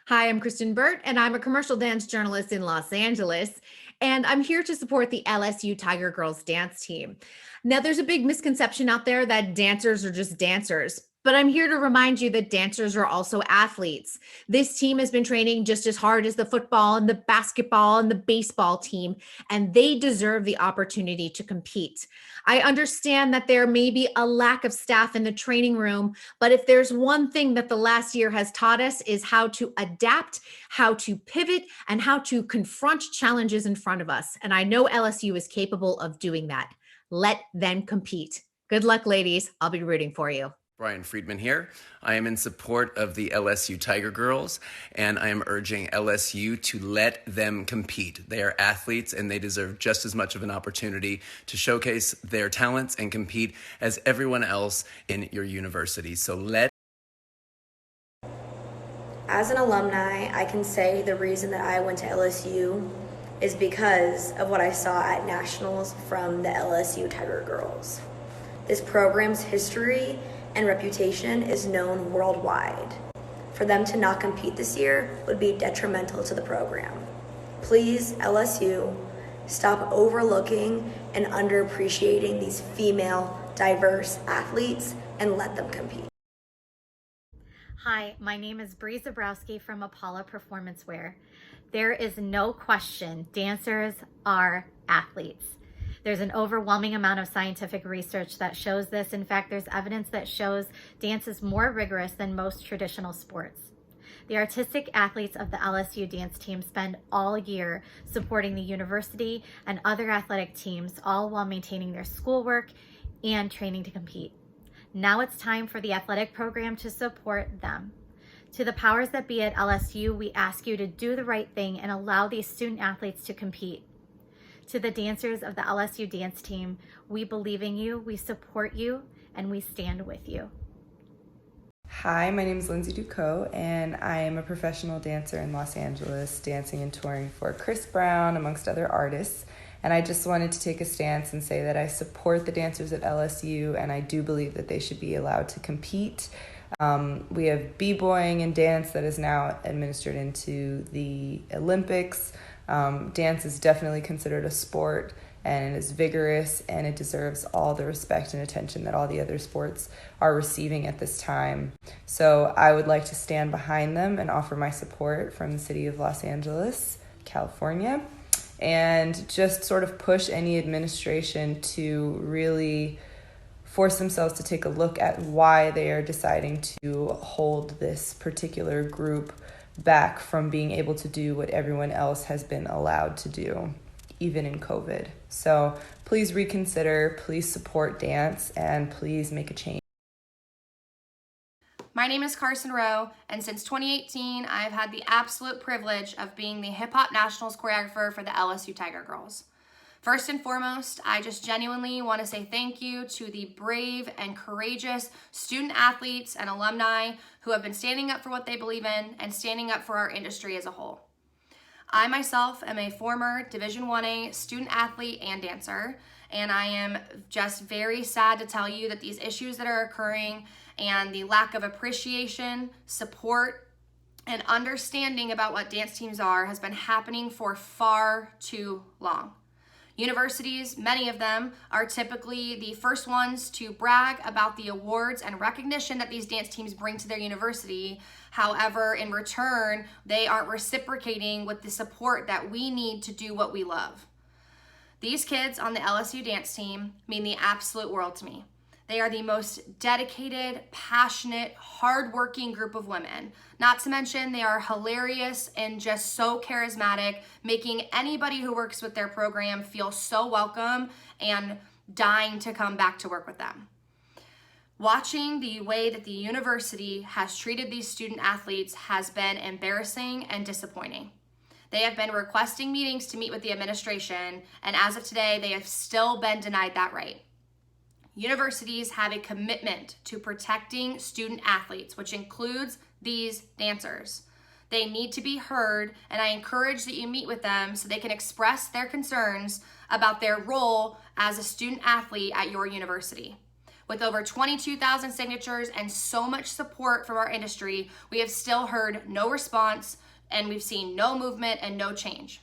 Hi, I'm Kristyn Burtt, and I'm a commercial dance journalist in Los Angeles, and I'm here to support the LSU Tiger Girls dance team. Now, there's a big misconception out there that dancers are just dancers, but I'm here to remind you that dancers are also athletes. This team has been training just as hard as the football and the basketball and the baseball team, and they deserve the opportunity to compete. I understand that there may be a lack of staff in the training room, but if there's one thing that the last year has taught us is how to adapt, how to pivot, and how to confront challenges in front of us. And I know LSU is capable of doing that. Let them compete. Good luck, ladies. I'll be rooting for you. Friedman here. I am in support of the LSU Tiger Girls, and I am urging LSU to let them compete. They are athletes, and they deserve just as much of an opportunity to showcase their talents and compete as everyone else in your university. As an alumni, I can say the reason that I went to LSU is because of what I saw at nationals from the LSU Tiger Girls. This program's history and reputation is known worldwide. For them to not compete this year would be detrimental to the program. Please, LSU, stop overlooking and underappreciating these female, diverse athletes and let them compete. Hi, my name is Bryce Zborowski from Apolla Performance Wear. There is no question dancers are athletes. There's an overwhelming amount of scientific research that shows this. In fact, there's evidence that shows dance is more rigorous than most traditional sports. The artistic athletes of the LSU dance team spend all year supporting the university and other athletic teams, all while maintaining their schoolwork and training to compete. Now it's time for the athletic program to support them. To the powers that be at LSU, we ask you to do the right thing and allow these student athletes to compete. To the dancers of the LSU dance team, we believe in you, we support you, and we stand with you. Hi, my name is Lindsay Ducos, and I am a professional dancer in Los Angeles, dancing and touring for Chris Brown, amongst other artists. And I just wanted to take a stance and say that I support the dancers at LSU, and I do believe that they should be allowed to compete. We have b-boying and dance that is now administered into the Olympics. Dance is definitely considered a sport, and it is vigorous, and it deserves all the respect and attention that all the other sports are receiving at this time. So I would like to stand behind them and offer my support from the city of Los Angeles, California, and just sort of push any administration to really force themselves to take a look at why they are deciding to hold this particular group back from being able to do what everyone else has been allowed to do, even in COVID. So please reconsider, please support dance, and please make a change. My name is Carsen Rowe, and since 2018, I've had the absolute privilege of being the Hip Hop Nationals choreographer for the LSU Tiger Girls. First and foremost, I just genuinely want to say thank you to the brave and courageous student athletes and alumni who have been standing up for what they believe in and standing up for our industry as a whole. I myself am a former Division 1A student athlete and dancer, and I am just very sad to tell you that these issues that are occurring and the lack of appreciation, support, and understanding about what dance teams are has been happening for far too long. Universities, many of them, are typically the first ones to brag about the awards and recognition that these dance teams bring to their university. However, in return, they aren't reciprocating with the support that we need to do what we love. These kids on the LSU dance team mean the absolute world to me. They are the most dedicated, passionate, hardworking group of women. Not to mention, they are hilarious and just so charismatic, making anybody who works with their program feel so welcome and dying to come back to work with them. Watching the way that the university has treated these student athletes has been embarrassing and disappointing. They have been requesting meetings to meet with the administration, and as of today, they have still been denied that right. Universities have a commitment to protecting student athletes, which includes these dancers. They need to be heard, and I encourage that you meet with them so they can express their concerns about their role as a student athlete at your university. With over 22,000 signatures and so much support from our industry, we have still heard no response, and we've seen no movement and no change.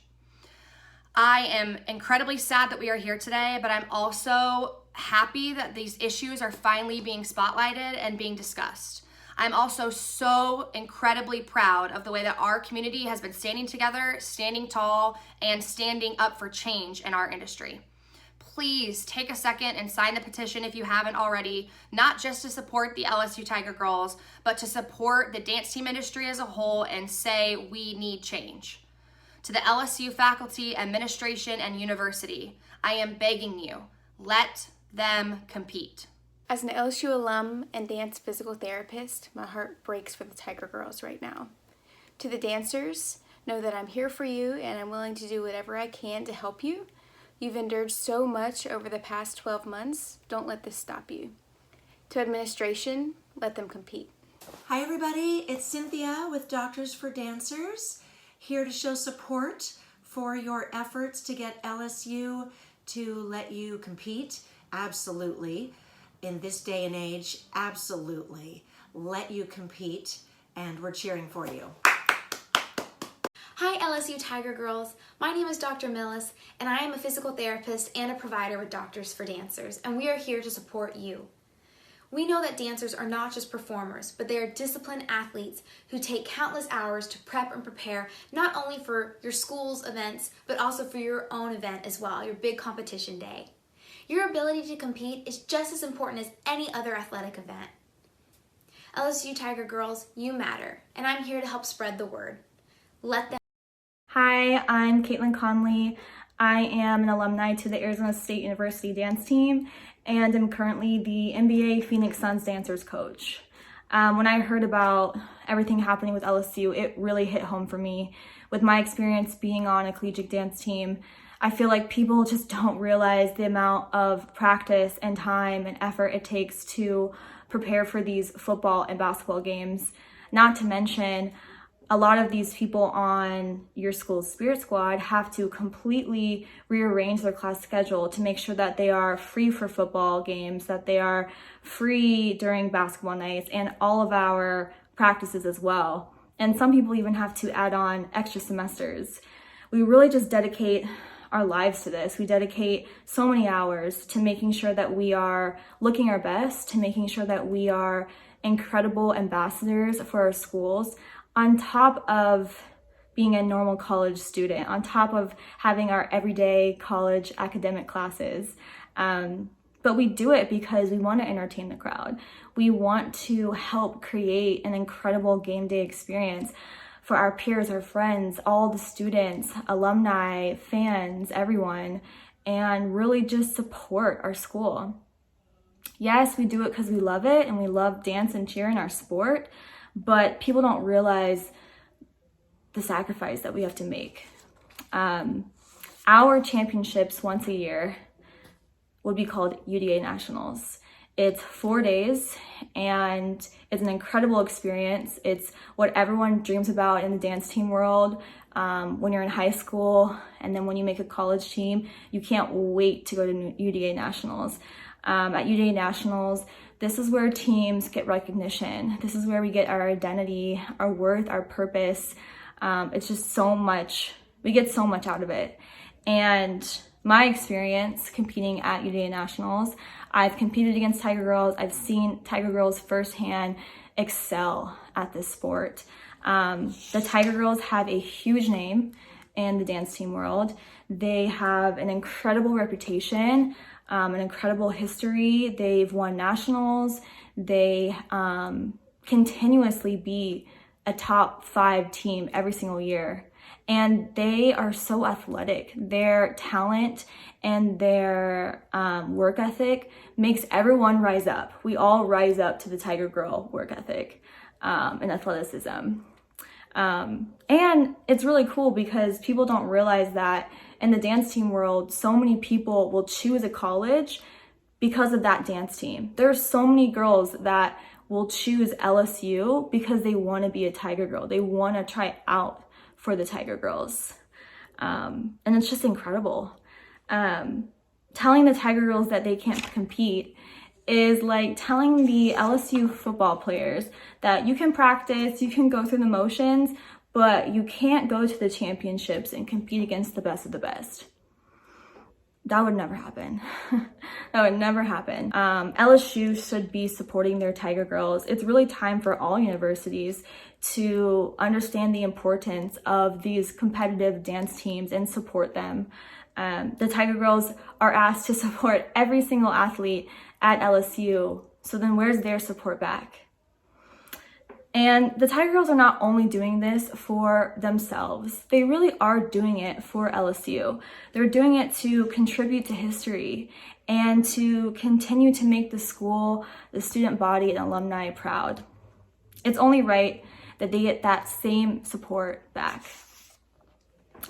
I am incredibly sad that we are here today, but I'm also happy that these issues are finally being spotlighted and being discussed. I'm also so incredibly proud of the way that our community has been standing together, standing tall, and standing up for change in our industry. Please take a second and sign the petition if you haven't already, not just to support the LSU Tiger Girls, but to support the dance team industry as a whole and say we need change. To the LSU faculty, administration, and university, I am begging you, let them compete. As an LSU alum and dance physical therapist, my heart breaks for the Tiger Girls right now. To the dancers, know that I'm here for you and I'm willing to do whatever I can to help you. You've endured so much over the past 12 months. Don't let this stop you. To administration, let them compete. Hi everybody, it's Cynthia with Doctors for Dancers, here to show support for your efforts to get LSU to let you compete. Absolutely. In this day and age, absolutely. Let you compete, and we're cheering for you. Hi LSU Tiger Girls, my name is Dr. Millis and I am a physical therapist and a provider with Doctors for Dancers, and we are here to support you. We know that dancers are not just performers, but they are disciplined athletes who take countless hours to prep and prepare not only for your school's events, but also for your own event as well, your big competition day. Your ability to compete is just as important as any other athletic event. LSU Tiger Girls, you matter, and I'm here to help spread the word. Let them. Hi, I'm Kaitlyn Conley. I am an alumni to the Arizona State University dance team, and I'm currently the NBA Phoenix Suns dancers coach. When I heard about everything happening with LSU, it really hit home for me. With my experience being on a collegiate dance team, I feel like people just don't realize the amount of practice and time and effort it takes to prepare for these football and basketball games. Not to mention, a lot of these people on your school's spirit squad have to completely rearrange their class schedule to make sure that they are free for football games, that they are free during basketball nights, and all of our practices as well. And some people even have to add on extra semesters. We really just dedicate our lives to this. We dedicate so many hours to making sure that we are looking our best, to making sure that we are incredible ambassadors for our schools, on top of being a normal college student, on top of having our everyday college academic classes. But we do it because we want to entertain the crowd. We want to help create an incredible game day experience for our peers, our friends, all the students, alumni, fans, everyone, and really just support our school. Yes, we do it because we love it and we love dance and cheer in our sport, but people don't realize the sacrifice that we have to make. Our championships once a year would be called UDA Nationals. It's 4 days and it's an incredible experience. It's what everyone dreams about in the dance team world. When you're in high school and then when you make a college team, you can't wait to go to UDA Nationals. At UDA Nationals, this is where teams get recognition. This is where we get our identity, our worth, our purpose. It's just so much, we get so much out of it. And my experience competing at UDA Nationals, I've competed against Tiger Girls. I've seen Tiger Girls firsthand excel at this sport. The Tiger Girls have a huge name in the dance team world. They have an incredible reputation, an incredible history. They've won nationals. They continuously be a top 5 team every single year. And they are so athletic. Their talent and their work ethic makes everyone rise up. We all rise up to the Tiger Girl work ethic and athleticism. And it's really cool because people don't realize that in the dance team world, so many people will choose a college because of that dance team. There are so many girls that will choose LSU because they want to be a Tiger Girl. They want to try out for the Tiger Girls. And it's just incredible. Telling the Tiger Girls that they can't compete is like telling the LSU football players that you can practice, you can go through the motions, but you can't go to the championships and compete against the best of the best. That would never happen. That would never happen. LSU should be supporting their Tiger Girls. It's really time for all universities to understand the importance of these competitive dance teams and support them. The Tiger Girls are asked to support every single athlete at LSU, so then where's their support back? And the Tiger Girls are not only doing this for themselves, they really are doing it for LSU. They're doing it to contribute to history and to continue to make the school, the student body, and alumni proud. It's only right that they get that same support back.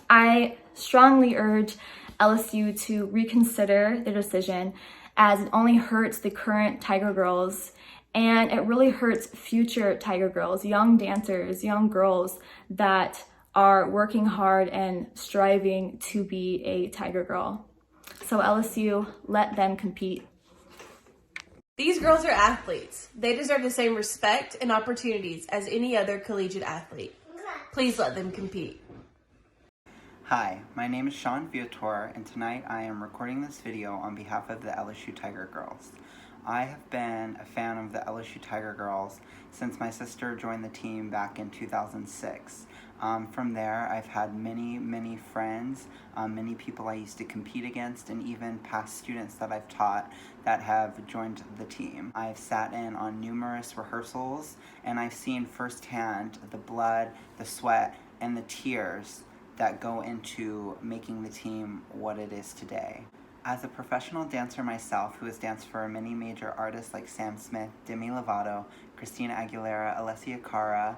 I strongly urge LSU to reconsider their decision, as it only hurts the current Tiger Girls and it really hurts future Tiger Girls, young dancers, young girls that are working hard and striving to be a Tiger Girl. So LSU, let them compete. These girls are athletes. They deserve the same respect and opportunities as any other collegiate athlete. Please let them compete. Hi, my name is Sean Viator, and tonight I am recording this video on behalf of the LSU Tiger Girls. I have been a fan of the LSU Tiger Girls since my sister joined the team back in 2006. From there, I've had many friends, many people I used to compete against, and even past students that I've taught that have joined the team. I've sat in on numerous rehearsals, and I've seen firsthand the blood, the sweat, and the tears that go into making the team what it is today. As a professional dancer myself, who has danced for many major artists like Sam Smith, Demi Lovato, Christina Aguilera, Alessia Cara,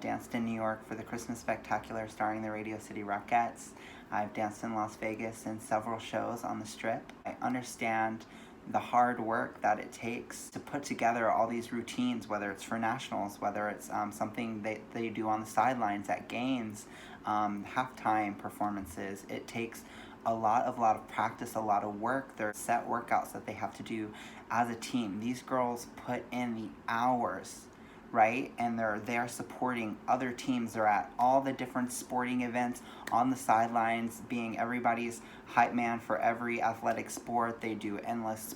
danced in New York for the Christmas Spectacular starring the Radio City Rockettes. I've danced in Las Vegas in several shows on the Strip. I understand the hard work that it takes to put together all these routines, whether it's for nationals, whether it's something that they do on the sidelines at games, halftime performances. It takes a lot of practice, a lot of work. There are set workouts that they have to do as a team. These girls put in the hours, right? And they're there supporting other teams. They're at all the different sporting events on the sidelines, being everybody's hype man for every athletic sport. They do endless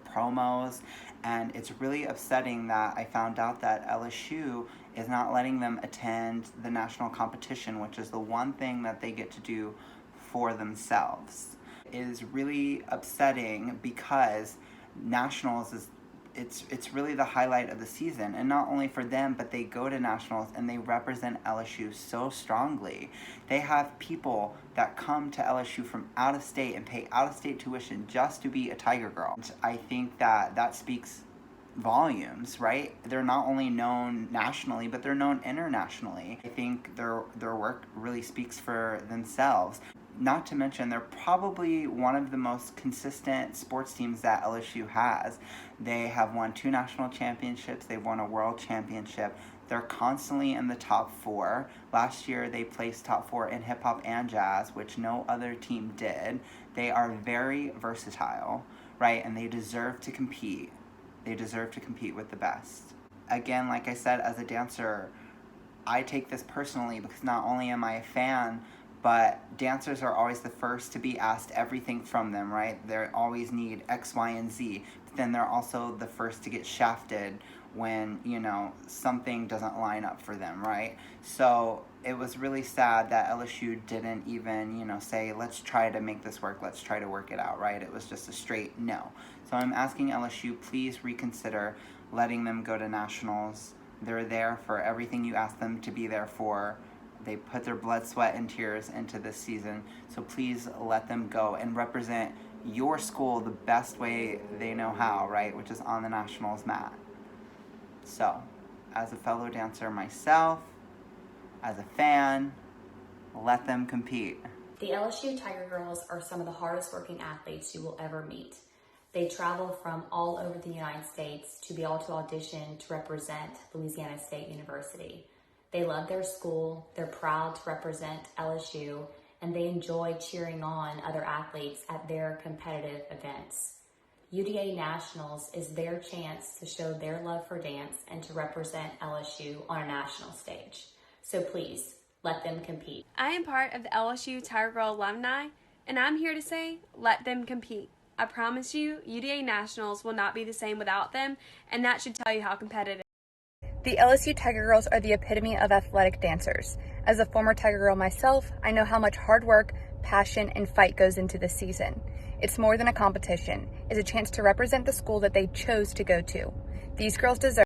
promos, and it's really upsetting that I found out that LSU is not letting them attend the national competition, which is the one thing that they get to do for themselves. It is really upsetting because nationals is it's really the highlight of the season, and not only for them, but they go to nationals and they represent LSU so strongly. They have people that come to LSU from out of state and pay out of state tuition just to be a Tiger Girl. I think that speaks volumes, right? They're not only known nationally, but they're known internationally. I think their work really speaks for themselves. Not to mention, they're probably one of the most consistent sports teams that LSU has. They have won 2 national championships. They've won a world championship. They're constantly in the top 4. Last year, they placed top 4 in hip hop and jazz, which no other team did. They are very versatile, right? And they deserve to compete. They deserve to compete with the best. Again, like I said, as a dancer, I take this personally because not only am I a fan, but dancers are always the first to be asked everything from them, right? They always need X, Y, and Z. But then they're also the first to get shafted when, something doesn't line up for them, right? So it was really sad that LSU didn't even, say, let's try to make this work, let's try to work it out, right? It was just a straight no. So I'm asking LSU, please reconsider letting them go to nationals. They're there for everything you ask them to be there for. They put their blood, sweat, and tears into this season, so please let them go and represent your school the best way they know how, right, which is on the nationals mat. So, as a fellow dancer myself, As a fan, let them compete. The LSU Tiger Girls are some of the hardest working athletes you will ever meet. They travel from all over the United States to be able to audition to represent Louisiana State University. They love their school, they're proud to represent LSU, and they enjoy cheering on other athletes at their competitive events. UDA Nationals is their chance to show their love for dance and to represent LSU on a national stage. So please, let them compete. I am part of the LSU Tiger Girl alumni, and I'm here to say, let them compete. I promise you, UDA Nationals will not be the same without them, and that should tell you how competitive. The LSU Tiger Girls are the epitome of athletic dancers. As a former Tiger Girl myself, I know how much hard work, passion, and fight goes into this season. It's more than a competition. It's a chance to represent the school that they chose to go to. These girls deserve